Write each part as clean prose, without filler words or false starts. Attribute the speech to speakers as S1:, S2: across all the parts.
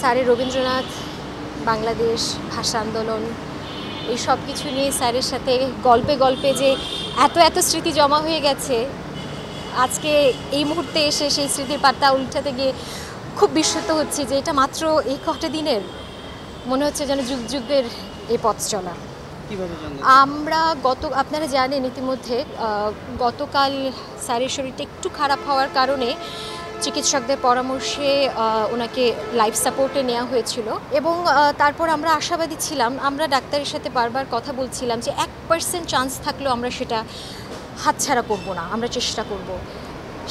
S1: স্যারের রবীন্দ্রনাথ, বাংলাদেশ, ভাষা আন্দোলন এই সব কিছু নিয়ে স্যারের সাথে গল্পে গল্পে যে এত এত স্মৃতি জমা হয়ে গেছে, আজকে এই মুহূর্তে এসে সেই স্মৃতির পাতা উল্টাতে গিয়ে খুব বিস্মিত হচ্ছি যে এটা মাত্র এই কটা দিনের, মনে হচ্ছে যেন যুগ যুগের এই পথ চলা। আমরা আপনারা জানেন ইতিমধ্যে গতকাল স্যারের শরীরটা একটু খারাপ হওয়ার কারণে চিকিৎসকদের পরামর্শে ওনাকে লাইফ সাপোর্টে নেওয়া হয়েছিল এবং তারপর আমরা আশাবাদী ছিলাম। আমরা ডাক্তারের সাথে বারবার কথা বলছিলাম যে 1% চান্স থাকলেও আমরা সেটা হাতছাড়া করব না, আমরা চেষ্টা করব।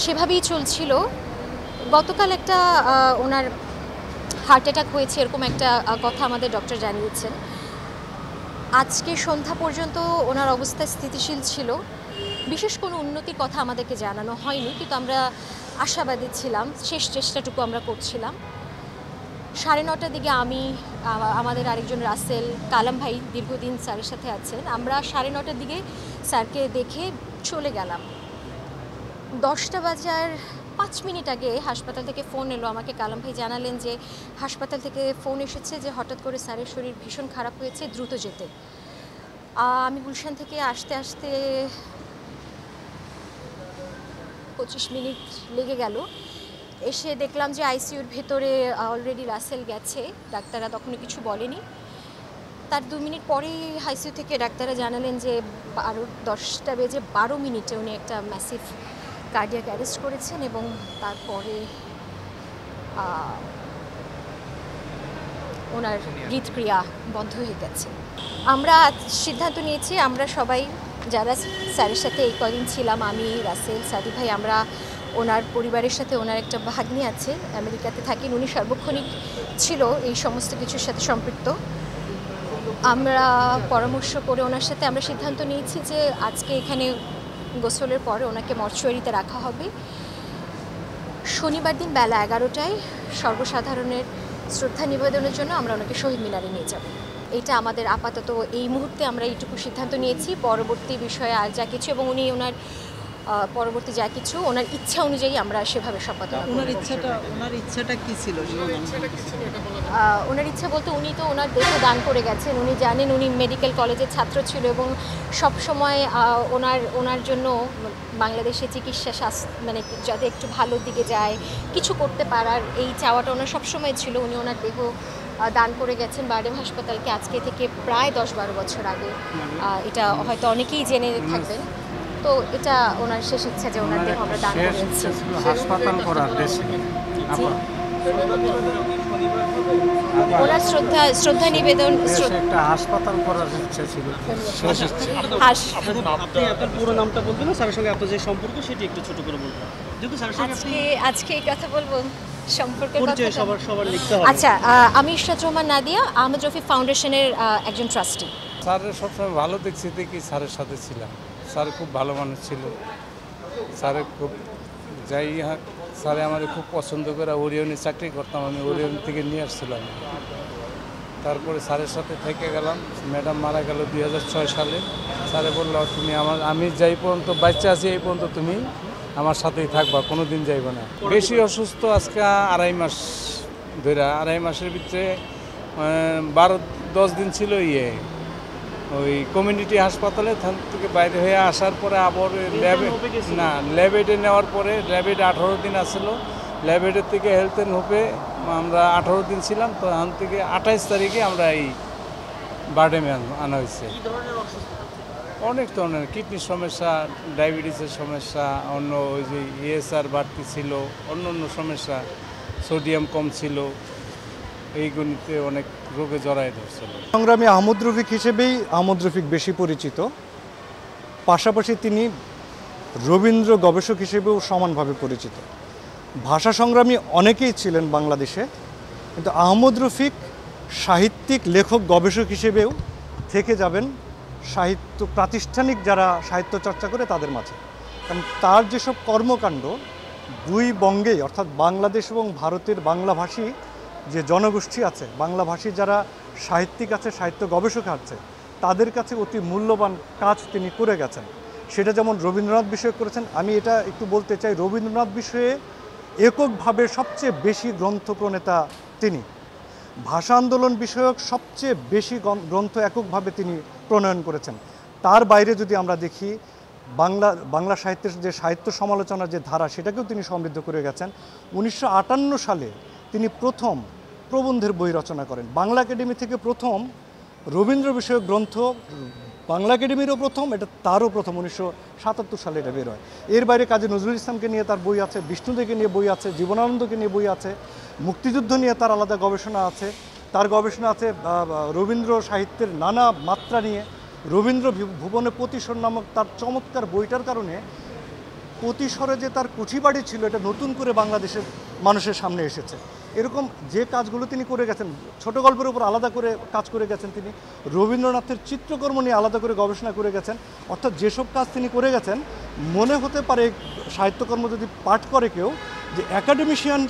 S1: সেভাবেই চলছিল। গতকাল একটা ওনার হার্ট অ্যাটাক হয়েছে এরকম একটা কথা আমাদের ডক্টর জানিয়েছেন। আজকে সন্ধ্যা পর্যন্ত ওনার অবস্থা স্থিতিশীল ছিল, বিশেষ কোনো উন্নতির কথা আমাদেরকে জানানো হয়নি, কিন্তু আমরা আশাবাদী ছিলাম, শেষ চেষ্টাটুকু আমরা করছিলাম। 9:30টার দিকে আমি, আমাদের আরেকজন রাসেল, কালাম ভাই দীর্ঘদিন স্যারের সাথে আছেন, আমরা 9:30টার দিকে স্যারকে দেখে চলে গেলাম। 10টা বাজার 5 মিনিট আগে হাসপাতাল থেকে ফোন এলো আমাকে। কালাম ভাই জানালেন যে হাসপাতাল থেকে ফোন এসেছে যে হঠাৎ করে স্যারের শরীর ভীষণ খারাপ হয়েছে, দ্রুত যেতে। আমি গুলশান থেকে আসতে আসতে 25 মিনিট লেগে গেল। এসে দেখলাম যে আইসিইউর ভেতরে অলরেডি রাসেল গেছে, ডাক্তাররা তখনও কিছু বলেনি। তার 2 মিনিট পরেই আইসিইউ থেকে ডাক্তাররা জানালেন যে 10টা বেজে 12 মিনিটে উনি একটা ম্যাসিভ কার্ডিয়াক অ্যারেস্ট করেছেন এবং তারপরে ওনার হৃদক্রিয়া বন্ধ হয়ে গেছে। আমরা সিদ্ধান্ত নিয়েছি, আমরা সবাই যারা স্যারের সাথে এই কদিন ছিলাম, আমি, রাসেল, সাদি ভাই, আমরা ওনার পরিবারের সাথে, ওনার একটা ভাগ্নি আছে আমেরিকাতে থাকেন, উনি সার্বক্ষণিক ছিল এই সমস্ত কিছুর সাথে সম্পৃক্ত। আমরা পরামর্শ করে ওনার সাথে আমরা সিদ্ধান্ত নিয়েছি যে আজকে এখানে গোসলের পরে ওনাকে মর্চুয়ারিতে রাখা হবে। শনিবার দিন বেলা 11টায় সর্বসাধারণের শ্রদ্ধা নিবেদনের জন্য আমরা ওনাকে শহীদ মিনারে নিয়ে যাব। এটা আমাদের আপাতত এই মুহূর্তে আমরা এইটুকু সিদ্ধান্ত নিয়েছি। পরবর্তী বিষয়ে আর যা কিছু এবং উনি ওনার পরবর্তী যা কিছু ওনার ইচ্ছা অনুযায়ী আমরা সেভাবে সম্পাদনা করব।
S2: ওনার ইচ্ছাটা কি ছিল?
S1: ওনার ইচ্ছা বলতে উনি তো ওনার দেহ দান করে গেছেন। উনি জানেন উনি মেডিকেল কলেজের ছাত্র ছিল এবং সব সময় ওনার জন্য বাংলাদেশে চিকিৎসা মানে যাতে একটু ভালোর দিকে যায়, কিছু করতে পারার এই চাওয়াটা ওনার সবসময় ছিল। উনি ওনার দেহ দান করে গেছেন বারডেম হাসপাতালকে আজকে থেকে প্রায় 10-12 বছর আগে। এটা হয়তো অনেকেই জেনে থাকবেন। তো এটা ওনার শেষ ইচ্ছা যে ওনার দেহ আমরা দান করেছি।
S3: হাসপাতাল করার দেশে
S1: ওনার শ্রদ্ধা নিবেদন,
S3: একটা হাসপাতাল করার ইচ্ছা ছিল।
S2: আপনি আপনার পুরো নামটা বলবেন না, স্যারের সঙ্গে আপনার যে সম্পর্ক সেটি একটু ছোট করে বলবেন। যেহেতু স্যারের সঙ্গে
S1: আজকে এই কথা বলবো, সম্পর্কের কথা
S2: সবার লিখতে হবে।
S1: আচ্ছা, আমি ইশরাত রহমান নাদিয়া, আহমদ রফি ফাউন্ডেশনের একজন ট্রাস্টি।
S3: স্যারের সবসময় ভালো দেখছি দেখি স্যারের সাথে ছিলাম। স্যার খুব ভালো মানুষ ছিল। স্যারের খুব যাই স্যারে আমাদের খুব পছন্দ করে। ওরিয়নে চাকরি করতাম আমি, ওরিয়ন থেকে নিয়ে আসছিলাম। তারপরে স্যারের সাথে থেকে গেলাম। ম্যাডাম মারা গেল 2006 সালে। স্যারে বললো তুমি আমি যাই পর্যন্ত বাচ্চা আছি এই পর্যন্ত তুমি আমার সাথেই থাকবা, কোনো দিন যাইবা না। বেশি অসুস্থ আজকে 2.5 মাস ধরে। 2.5 মাসের ভিতরে 12-10 দিন ছিল ওই কমিউনিটি হাসপাতালে থেকে বাইরে হয়ে আসার পরে আবার ল্যাবেডে নেওয়ার পরে ল্যাবেডে 18 দিন আসলো। ল্যাবেডের থেকে হেলথ অ্যান্ড হোপে আমরা 18 দিন ছিলাম। তো এখান থেকে 28 তারিখে আমরা এই বারডেমে আনা হয়েছে। অনেক ধরনের কিডনির সমস্যা, ডায়াবেটিসের সমস্যা, অন্য ওই যে ESR বাড়তি ছিল, অন্য সমস্যা, সোডিয়াম কম ছিল, এইগুলিতে অনেক রোগে জড়ায় ধরছিল।
S4: সংগ্রামী আহমদ রফিক হিসেবেই আহমদ রফিক বেশি পরিচিত, পাশাপাশি তিনি রবীন্দ্র গবেষক হিসেবেও সমানভাবে পরিচিত। ভাষা সংগ্রামী অনেকেই ছিলেন বাংলাদেশে, কিন্তু আহমদ রফিক সাহিত্যিক, লেখক, গবেষক হিসেবেও থেকে যাবেন সাহিত্য প্রাতিষ্ঠানিক যারা সাহিত্য চর্চা করে তাদের মাঝে। কারণ তার যেসব কর্মকাণ্ড দুই বঙ্গেই, অর্থাৎ বাংলাদেশ এবং ভারতের বাংলাভাষী যে জনগোষ্ঠী আছে, বাংলাভাষী যারা সাহিত্যিক আছে, সাহিত্য গবেষক আছে, তাদের কাছে অতি মূল্যবান কাজ তিনি করে গেছেন। সেটা যেমন রবীন্দ্রনাথ বিষয়ে করেছেন। আমি এটা একটু বলতে চাই, রবীন্দ্রনাথ বিষয়ে এককভাবে সবচেয়ে বেশি গ্রন্থ প্রণেতা তিনি। ভাষা আন্দোলন বিষয়ক সবচেয়ে বেশি গ্রন্থ এককভাবে তিনি প্রণয়ন করেছেন। তার বাইরে যদি আমরা দেখি বাংলা সাহিত্যের যে সাহিত্য সমালোচনার যে ধারা, সেটাকেও তিনি সমৃদ্ধ করে গেছেন। 1958 সালে তিনি প্রথম প্রবন্ধের বই রচনা করেন। বাংলা একাডেমি থেকে প্রথম রবীন্দ্র বিষয়ক গ্রন্থ, বাংলা একাডেমিরও প্রথম, এটা তারও প্রথম, 1977 সালে এটা বের হয়। এর বাইরে কাজী নজরুল ইসলামকে নিয়ে তার বই আছে, বিষ্ণুদেকে নিয়ে বই আছে, জীবনানন্দকে নিয়ে বই আছে, মুক্তিযুদ্ধ নিয়ে তার আলাদা গবেষণা আছে। তার গবেষণা আছে রবীন্দ্র সাহিত্যের নানা মাত্রা নিয়ে। রবীন্দ্র ভুবনে প্রতিসর নামক তার চমৎকার বইটার কারণে প্রতিসরে যে তার কুঠিবাড়ি ছিল, এটা নতুন করে বাংলাদেশের মানুষের সামনে এসেছে। এরকম যে কাজগুলো তিনি করে গেছেন, ছোট গল্পের উপর আলাদা করে কাজ করে গেছেন তিনি, রবীন্দ্রনাথের চিত্রকর্ম নিয়ে আলাদা করে গবেষণা করে গেছেন। অর্থাৎ যেসব কাজ তিনি করে গেছেন, মনে হতে পারে সাহিত্যকর্ম যদি পাঠ করে কেউ, যে একাডেমিশিয়ান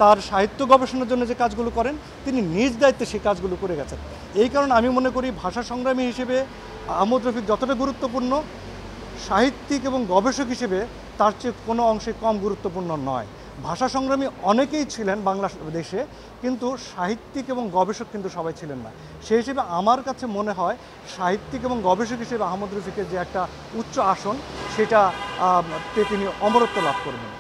S4: তার সাহিত্য গবেষণার জন্য যে কাজগুলো করেন, তিনি নিজ দায়িত্বে সেই কাজগুলো করে গেছেন। এই কারণে আমি মনে করি ভাষা সংগ্রামী হিসেবে আহমদ রফিক যতটা গুরুত্বপূর্ণ, সাহিত্যিক এবং গবেষক হিসেবে তার চেয়ে কোনো অংশে কম গুরুত্বপূর্ণ নয়। ভাষা সংগ্রামী অনেকেই ছিলেন বাংলাদেশে, কিন্তু সাহিত্যিক এবং গবেষক কিন্তু সবাই ছিলেন না। সেই হিসেবে আমার কাছে মনে হয় সাহিত্যিক এবং গবেষক হিসেবে আহমদ রফিকের যে একটা উচ্চ আসন, সেটা তিনি অমরত্ব লাভ করবেন।